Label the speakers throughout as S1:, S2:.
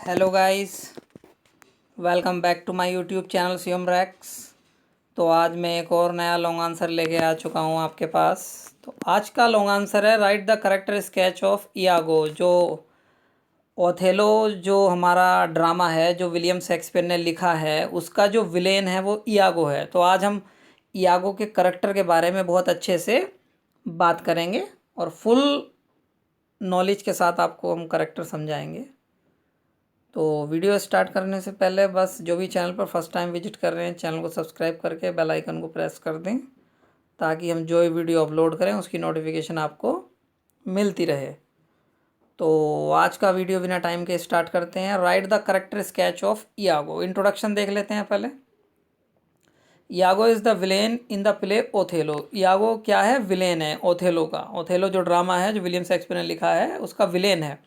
S1: Hello guys, welcome back to my YouTube channel Shivam Rax. तो आज मैं एक और नया लॉन्ग आंसर लेके आ चुका हूँ आपके पास। तो आज का लॉन्ग आंसर है right the character sketch of Iago. जो ओथेलो जो हमारा ड्रामा है जो विलियम शेक्सपियर ने लिखा है, उसका जो विलेन है वो इयागो है। तो आज हम इयागो के करेक्टर के बारे में बहुत अच्छे से बात करेंगे और फुल नॉलेज के साथ आपको हम करेक्टर समझाएंगे। तो वीडियो स्टार्ट करने से पहले बस जो भी चैनल पर फर्स्ट टाइम विजिट कर रहे हैं, चैनल को सब्सक्राइब करके बेल आइकन को प्रेस कर दें ताकि हम जो वीडियो अपलोड करें उसकी नोटिफिकेशन आपको मिलती रहे। तो आज का वीडियो बिना टाइम के स्टार्ट करते हैं। Right the character sketch of Iago. Introduction देख लेते हैं पहले। Iago is the villain in the play Othello. Iago क्या है? विलेन है ओथेलो का। ओथेलो जो ड्रामा है जो विलियम शेक्सपियर ने लिखा है उसका विलेन है।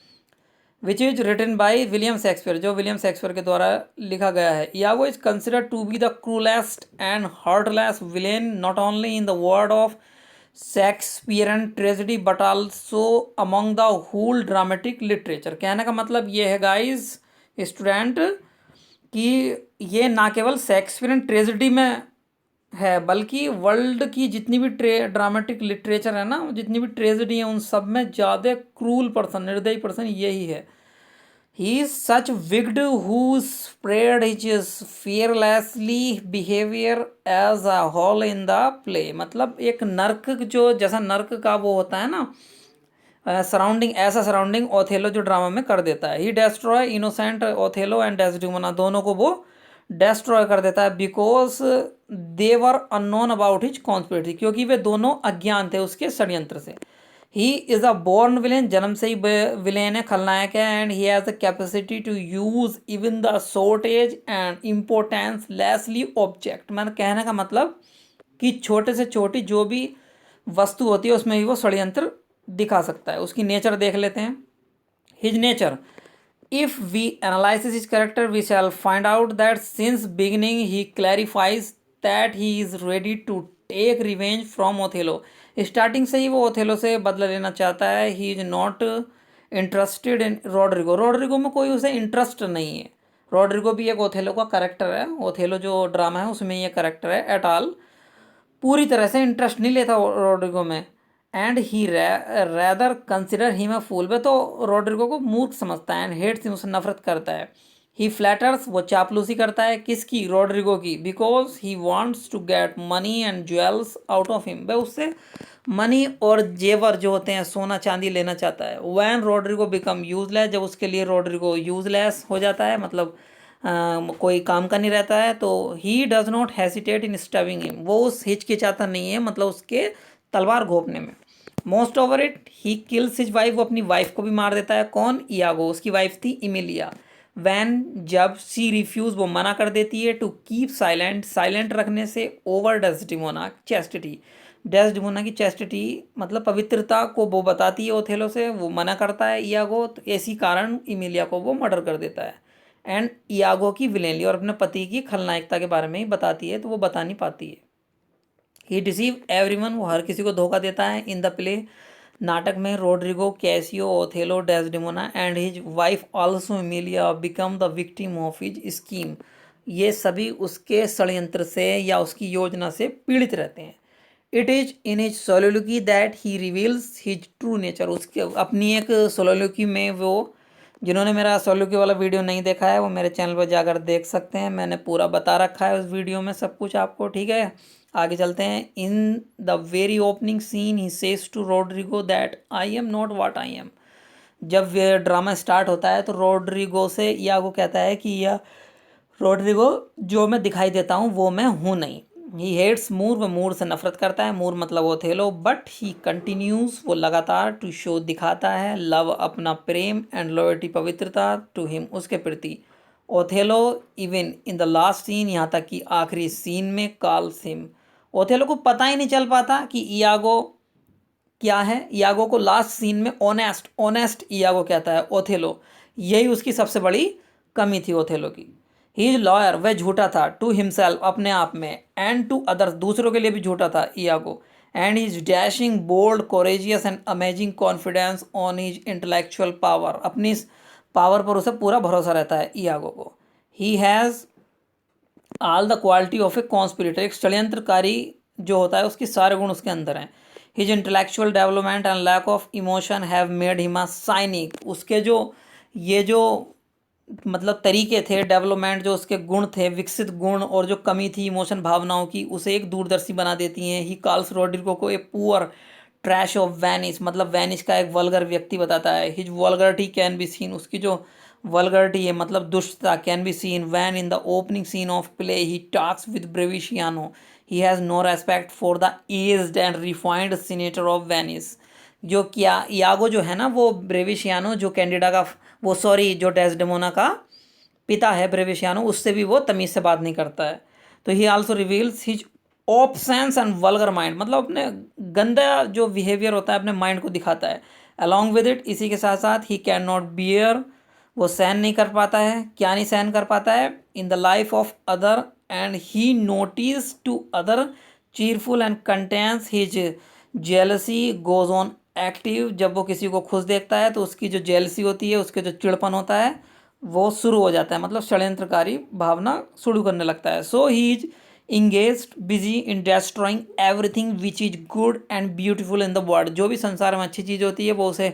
S1: Which is written by William Shakespeare, जो विलियम शेक्सपियर के द्वारा लिखा गया है। Iago is considered to be the cruellest and heartless villain not only in the word of Shakespearean tragedy but also among the whole dramatic literature. कहने का मतलब ये है गाइस स्टूडेंट कि ये ना केवल शेक्सपियरन ट्रेजेडी में है बल्कि वर्ल्ड की जितनी भी ड्रामेटिक लिटरेचर है ना, जितनी भी ट्रेजेडी है उन सब में ज़्यादा क्रूल पर्सन, निर्दयी पर्सन यही है। He is such wicked who spread his fearlessly behavior as a whole in the play। मतलब एक नर्क, जो जैसा नर्क का वो होता है ना सराउंडिंग, ऐसा सराउंडिंग ओथेलो जो ड्रामा में कर देता है। He destroy innocent Othello and Desdemona, दोनों को वो डेस्ट्रॉय कर देता है because they were unknown about his conspiracy, क्योंकि वे दोनों अज्ञान थे उसके षड्यंत्र से। He is a born villain, जन्म से ही विलेन है, खलनायक है। And he has the capacity to use even the shortage and importance lesser object. मैंने कहने का मतलब कि छोटे से छोटी जो भी वस्तु होती है उसमें भी वो षड्यंत्र दिखा सकता है। उसकी नेचर देख लेते हैं। His nature, if we analyze his character we shall find out that since beginning he clarifies that he is ready to take revenge from Othello। Starting से ही वो ओथेलो से बदला लेना चाहता है। He is not interested in Roderigo. Roderigo में कोई उसे इंटरेस्ट नहीं है। रॉड्रिगो भी एक ओथेलो का करेक्टर है। ओथेलो जो ड्रामा है उसमें ये करेक्टर है। एट ऑल पूरी तरह से इंटरेस्ट नहीं लेता रॉड्रिगो में। And he rather consider him a fool. वे तो रॉड्रिगो को मूर्ख समझता है। एंड हेट्स हिम, उससे नफरत करता है। ही फ्लैटर्स, वो चापलूसी करता है। किसकी? रॉड्रिगो की। Because he wants to get money and jewels out of him. वह उससे मनी और जेवर जो होते हैं, सोना चांदी लेना चाहता है। वैन रॉड्रिगो बिकम यूजलेस, जब उसके लिए रॉड्रिगो यूजलेस हो जाता है, मतलब कोई काम का नहीं रहता है, तो he does not hesitate in stabbing him, वो उस हिचकिचाता नहीं है, मतलब उसके तलवार घोंपने में। Most over it he kills his wife, वो अपनी वाइफ को भी मार देता है। कौन? इयागो। उसकी वाइफ थी इमिलिया। वैन, जब सी रिफ्यूज, वो मना कर देती है टू कीप साइलेंट, साइलेंट रखने से, ओवर डेस्डिमोना चेस्टिटी। डेस्डिमोना की चेस्टिटी मतलब पवित्रता को वो बताती है ओथेलो से, वो मना करता है इयागो, तो इसी कारण इमिलिया को वो मर्डर कर देता है। एंड इयागो की विलेनली, और अपने पति की खलनायकता के बारे में ही बताती है, तो वो बता नहीं पाती है। ही डिसीव एवरीवन, वो हर किसी को धोखा देता है। इन द प्ले, नाटक में, Roderigo, Cassio, Othello, Desdemona and his wife also Emilia become the victim of his scheme. ये सभी उसके षड्यंत्र से या उसकी योजना से पीड़ित रहते हैं। It is in his soliloquy that he reveals his true nature. उसके अपनी एक सोलोलॉजी में वो, जिन्होंने मेरा सोलोलॉजी वाला वीडियो नहीं देखा है वो मेरे चैनल पर जाकर देख सकते हैं। मैंने पूरा बता रखा है उस वीडियो में सब कुछ आपको, ठीक है। आगे चलते हैं। In the very opening scene he says to Roderigo that I am not what I am. जब ये ड्रामा स्टार्ट होता है तो रॉड्रिगो से इयागो कहता है कि यह रॉड्रिगो, जो मैं दिखाई देता हूँ वो मैं हूँ नहीं। ही हेट्स मूर, वो मूर से नफरत करता है। मूर मतलब ओथेलो। बट ही कंटिन्यूज, वो लगातार, टू शो, दिखाता है, लव, अपना प्रेम, एंड लॉयल्टी, पवित्रता, टू हिम, उसके प्रति। Othello even in the last scene, यहाँ तक कि आखिरी सीन में, कॉल्स हिम। ओथेलो को पता ही नहीं चल पाता कि इयागो क्या है। इयागो को लास्ट सीन में ऑनेस्ट, ऑनेस्ट इयागो कहता है ओथेलो। यही उसकी सबसे बड़ी कमी थी ओथेलो की। ही इज लॉयर, वह झूठा था। टू हिमसेल्फ, अपने आप में। एंड टू अदर्स, दूसरों के लिए भी झूठा था Iago. And he is dashing, bold, courageous and amazing confidence on his intellectual power. अपनी पावर पर उसे पूरा भरोसा रहता है इयागो को। He has all the quality of a conspirator, एक षड्यंत्रकारी जो होता है उसके सारे गुण उसके अंदर हैं। His intellectual development and lack of emotion have made him a cynic, उसके जो ये जो मतलब तरीके थे डेवलपमेंट, जो उसके गुण थे, विकसित गुण, और जो कमी थी इमोशन भावनाओं की, उसे एक दूरदर्शी बना देती हैं। ही कॉल्स रोड्रिगो को a poor trash of Venice, मतलब वैनिस का एक वल्गर व्यक्ति बताता है। His vulgarity can be seen, उसकी जो वल्गरिटी है मतलब दुष्टता, can be seen when in the opening scene of play he talks with Brabantio he has no respect for the aged and refined senator of Venice. जो क्या यागो जो है ना, वो ब्रेविशियानो जो कैंडिडा का, वो सॉरी जो डेस्डेमोना का पिता है ब्रेविशियानो, उससे भी वो तमीज़ से बात नहीं करता है। तो ही also reveals his absence and vulgar mind, मतलब अपने गंदा जो बिहेवियर होता है अपने माइंड को दिखाता है। अलॉन्ग विद इट, इसी के साथ साथ, ही कैन नॉट बियर, वो सहन नहीं कर पाता है, क्या नहीं सहन कर पाता है, in the life of other and he notice to other cheerful and contents his jealousy goes on active. जब वो किसी को खुश देखता है तो उसकी जो जेलसी होती है, उसके जो चिड़पन होता है वो शुरू हो जाता है, मतलब षड्यंत्रकारी भावना शुरू करने लगता है। So he is engage busy in destroying everything which is good and beautiful in the world, जो भी संसार में अच्छी चीज़ होती है वो उसे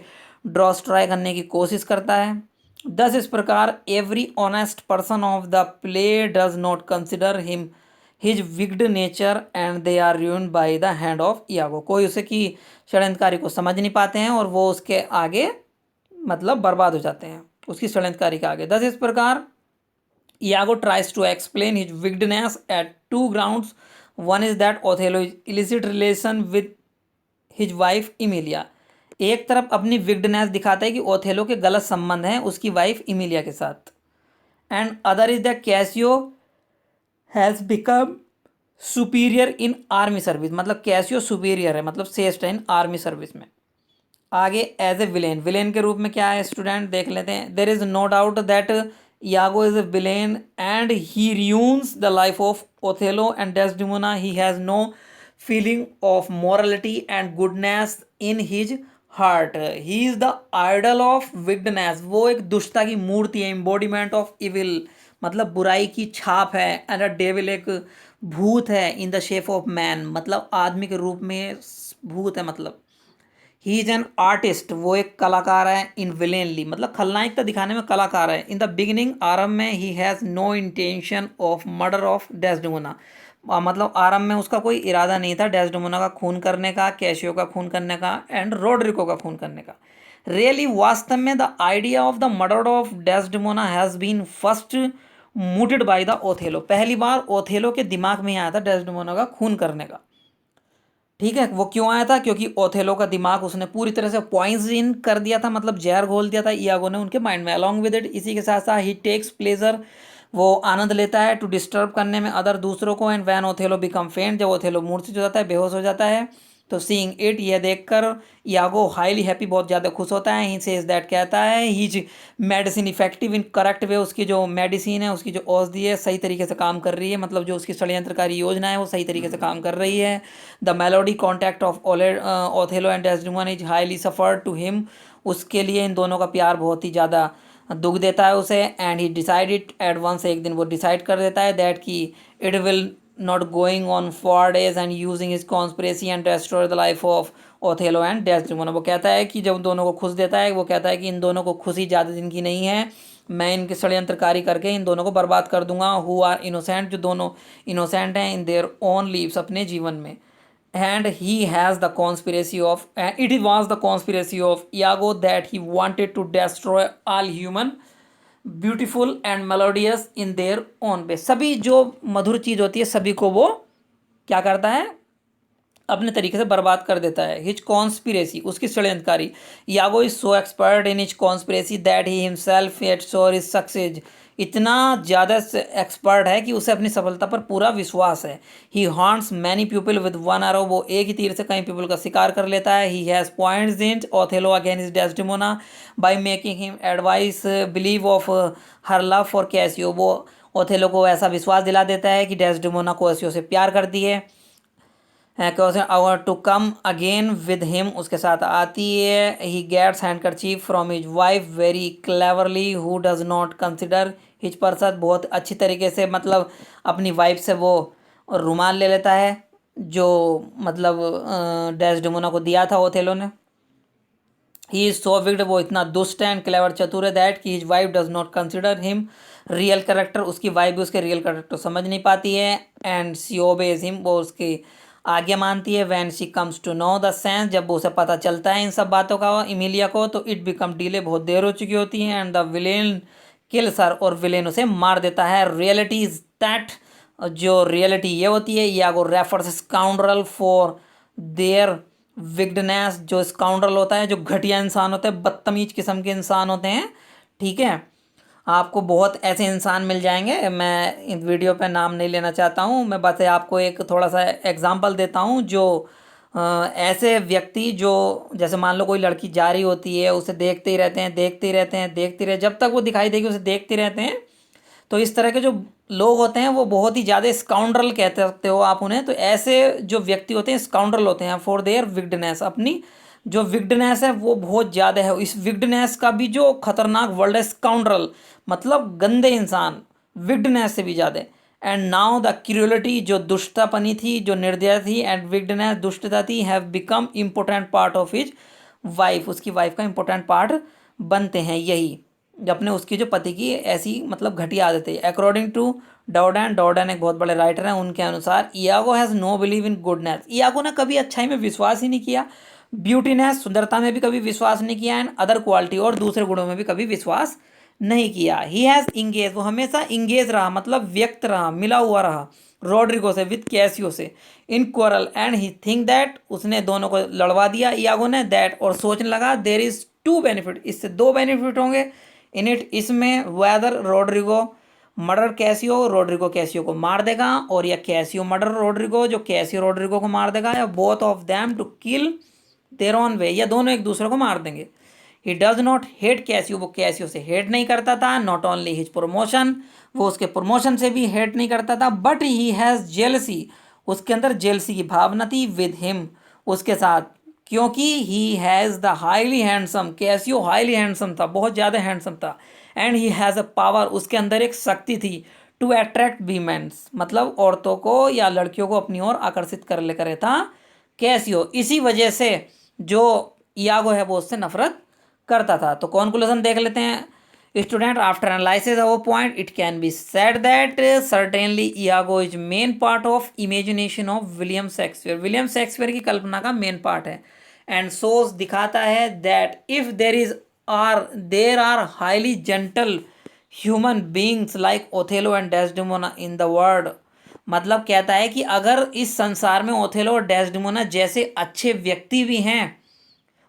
S1: डिस्ट्रॉय करने की कोशिश करता है। दस इस प्रकार every honest person of the play does not consider him his wicked nature and they are ruined by the hand of Iago, कोई उसे की षड्यंत्रकारी को समझ नहीं पाते हैं और वो उसके आगे मतलब बर्बाद हो जाते हैं उसकी षड्यंत्रकारी के आगे। दस इस प्रकार Iago tries to explain his wickedness at two grounds. One is that Othello is illicit relation with his wife Emilia. एक तरफ अपनी विक्डनेस दिखाता है कि ओथेलो के गलत संबंध हैं उसकी वाइफ इमिलिया के साथ। And other is the Casio has become superior in army service, मतलब कैसियो सुपीरियर है, मतलब श्रेष्ठ है इन आर्मी सर्विस में। आगे एज ए विलेन, विलेन के रूप में क्या है स्टूडेंट देख लेते हैं। There is no doubt that Iago is a villain and he ruins the life of Othello and Desdemona. He has no feeling of morality and goodness in his heart. He is the idol of wickedness. वो एक दुष्टता की मूर्ति है, embodiment of evil, मतलब बुराई की छाप है। and a devil एक भूत है, in the shape of man, मतलब आदमी के रूप में भूत है। मतलब ही इज एन आर्टिस्ट, वो एक कलाकार है। इन विलेनली मतलब खलनायकता दिखाने में कलाकार है। इन द बिगिनिंग, आरंभ में, he has no intention of murder of Desdemona, मतलब आरंभ में उसका कोई इरादा नहीं था डेस्डेमोना का खून करने का, कैशियो का खून करने का एंड रोड्रिको का खून करने का। रियली वास्तव में the idea of the murder of Desdemona has been first mooted by the Othello, पहली बार ओथेलो के दिमाग में आया था डेस्डेमोना का खून करने का। ठीक है, वो क्यों आया था? क्योंकि ओथेलो का दिमाग उसने पूरी तरह से पॉइजन कर दिया था, मतलब जहर घोल दिया था इयागो ने उनके माइंड में। अलॉन्ग विद इट, इसी के साथ साथ, ही टेक्स प्लेजर, वो आनंद लेता है टू डिस्टर्ब करने में अदर दूसरों को। एंड वैन ओथेलो बिकम फेंट, जब ओथेलो मूर्छित हो जाता है, बेहोश हो जाता है, तो सीइंग इट, यह देखकर यागो हाईली हैप्पी, बहुत ज़्यादा खुश होता है। ही सेज दैट, कहता है, his medicine effective in correct way, उसकी जो मेडिसिन है, उसकी जो औषधि है सही तरीके से काम कर रही है, मतलब जो उसकी षड्यंत्रकारी योजना है वो सही तरीके से काम कर रही है। The melody contact of Othello and Desdemona is highly suffered to him, उसके लिए इन दोनों का प्यार बहुत ही ज़्यादा दुख देता है उसे। And he decided at once, एक दिन वो डिसाइड कर देता है दैट कि it will not going on 4 days and using his conspiracy and destroy the life of Othello and Desdemona। वो कहता है कि जब दोनों को खुश देता है, वो कहता है कि इन दोनों को खुशी ज़्यादा दिन की नहीं है, मैं इनके षड्यंत्रकारी करके इन दोनों को बर्बाद कर दूंगा। हु आर इनोसेंट, जो दोनों इनोसेंट हैं इन देयर ओन लीव्स, अपने जीवन में। And he has the conspiracy of, it was the conspiracy of Iago that he wanted to destroy all human beautiful and melodious in their own way, सभी जो मधुर चीज़ होती है सभी को वो क्या करता है, अपने तरीके से बर्बाद कर देता है। हिज कॉन्स्पिरेसी, उसकी षड्यंत्रकारी। Iago is so expert in his conspiracy that he himself at sure is success, इतना ज़्यादा एक्सपर्ट है कि उसे अपनी सफलता पर पूरा विश्वास है। He haunts many people with one arrow, वो एक ही तीर से कई पीपल का शिकार कर लेता है। He has points in Othello against Desdemona by making him advice believe of her love for Casio, वो ओथेलो को ऐसा विश्वास दिला देता है कि डेस्डेमोना कैसियो से प्यार करती है। है question to come again with him, उसके साथ आती है he gets handkerchief from his wife very cleverly who does not consider his person, बहुत अच्छी तरीके से मतलब अपनी वाइफ से वो रुमाल ले लेता है जो मतलब डेस्डेमोना को दिया था ओथेलो ने। ही इज सो विक्ड, वो इतना दुष्ट है एंड क्लेवर चतुर है दैट कि his wife does not consider him real character, उसकी वाइफ भी उसके रियल करेक्टर समझ नहीं पाती है। एंड सी ओबेज हिम, वो उसकी आज्ञा मानती है। When she comes to know the sense, जब उसे पता चलता है इन सब बातों का इमिलिया को, तो इट बिकम डिले, बहुत देर हो चुकी होती है। And the villain kill sir, और विलेन उसे मार देता है। रियलिटी इज दैट, जो रियलिटी ये होती है, यागो रेफर्स स्काउंड्रल फॉर देयर विगडनेस, जो स्काउंड्रल होता है जो घटिया इंसान होते हैं, बदतमीज किस्म के इंसान होते हैं, ठीक है। आपको बहुत ऐसे इंसान मिल जाएंगे, मैं इन वीडियो पे नाम नहीं लेना चाहता हूँ, मैं बस आपको एक थोड़ा सा एग्जांपल देता हूँ। जो ऐसे व्यक्ति जो जैसे मान लो कोई लड़की जा रही होती है, उसे देखते ही रहते हैं, देखते ही रहते हैं, देखते रहे जब तक वो दिखाई देगी उसे देखते रहते हैं। तो इस तरह के जो लोग होते हैं वो बहुत ही ज़्यादा स्काउंड्रल कहते सकते हो आप उन्हें। तो ऐसे जो व्यक्ति होते हैं स्काउंड्रल होते हैं फॉर देयर विगडनेस, अपनी जो विगडनेस है वो बहुत ज़्यादा है। इस विगडनेस का भी जो खतरनाक वर्ड है स्काउंड्रल, मतलब गंदे इंसान, विगडनेस से भी ज़्यादा। एंड नाउ द क्रूरलिटी, जो दुष्टतापनी थी, जो निर्दयता थी, एंड विगडनेस दुष्टता थी, have become important part of his wife, उसकी वाइफ का इम्पोर्टेंट पार्ट बनते हैं यही, अपने उसकी जो पति की ऐसी मतलब घटिया आदत है। अकॉर्डिंग टू डॉर्डन, डॉर्डन एक बहुत बड़े राइटर हैं, उनके अनुसार Iago has know believe in goodness, Iago ने कभी अच्छाई में विश्वास ही नहीं किया, ब्यूटीनेस सुंदरता में भी कभी विश्वास नहीं किया, एंड अदर क्वालिटी और दूसरे गुणों में भी कभी विश्वास नहीं किया। ही हैज़ इंगेज, वो हमेशा इंगेज रहा, मतलब व्यक्त रहा, मिला हुआ रहा रॉड्रिगो से, विद कैसियो से, in quarrel, and he think that, उसने दोनों को लड़वा दिया इयागो ने, दैट, और सोचने लगा देर इज़ टू बेनिफिट, इससे दो बेनिफिट होंगे इन इट, इसमें, whether Roderigo murder Cassio, Roderigo Cassio को मार देगा, और या कैसियो मर्डर रॉड्रिगो, जो कैसियो रॉड्रिगो को मार देगा, या both of them to kill their own way, या दोनों एक दूसरे को मार देंगे। He does not hate Cassio, वो कैसियो से हेट नहीं करता था। नॉट ओनली हिज प्रमोशन, वो उसके प्रमोशन से भी हेट नहीं करता था, बट ही हैज़ जेलसी, उसके अंदर जेलसी की भावना थी, विद हिम, उसके साथ, क्योंकि ही has the highly handsome, Casio highly handsome था, बहुत ज़्यादा हैंडसम था। And he has a power, उसके अंदर एक शक्ति थी, टू अट्रैक्ट वीमेंस, मतलब औरतों को या लड़कियों को अपनी ओर आकर्षित कर ले करे था कैसियो। इसी वजह से जो इयागो है वो उससे नफरत करता था। तो कॉन्क्लूजन देख लेते हैं student. After analysis of point it can be said that certainly Iago is main part of imagination of William Shakespeare, William Shakespeare की कल्पना का मेन पार्ट है। एंड सोज दिखाता है that if there are highly gentle human beings like Othello and Desdemona in the world, मतलब कहता है कि अगर इस संसार में ओथेलो और डेस्डेमोना जैसे अच्छे व्यक्ति भी हैं,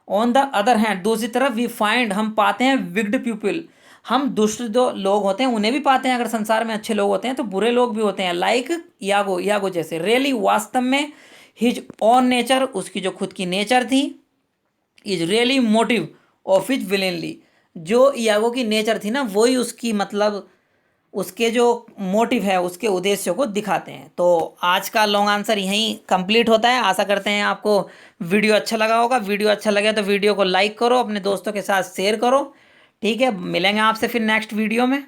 S1: ऑन द अदर हैंड, दूसरी तरफ वी फाइंड, हम पाते हैं विग्ड पीपल, हम दुष्ट जो लोग होते हैं उन्हें भी पाते हैं। अगर संसार में अच्छे लोग होते हैं तो बुरे लोग भी होते हैं, लाइक यागो, यागो जैसे। रियली, वास्तव में, हिज ऑन नेचर, उसकी जो खुद की नेचर थी, is really motive of his villainy, जो यागो की नेचर थी ना वही उसकी मतलब उसके जो मोटिव है, उसके उद्देश्य को दिखाते हैं। तो आज का लॉन्ग आंसर यहीं कंप्लीट होता है। आशा करते हैं आपको वीडियो अच्छा लगा होगा। वीडियो अच्छा लगे तो वीडियो को लाइक करो, अपने दोस्तों के साथ शेयर करो, ठीक है। मिलेंगे आपसे फिर नेक्स्ट वीडियो में।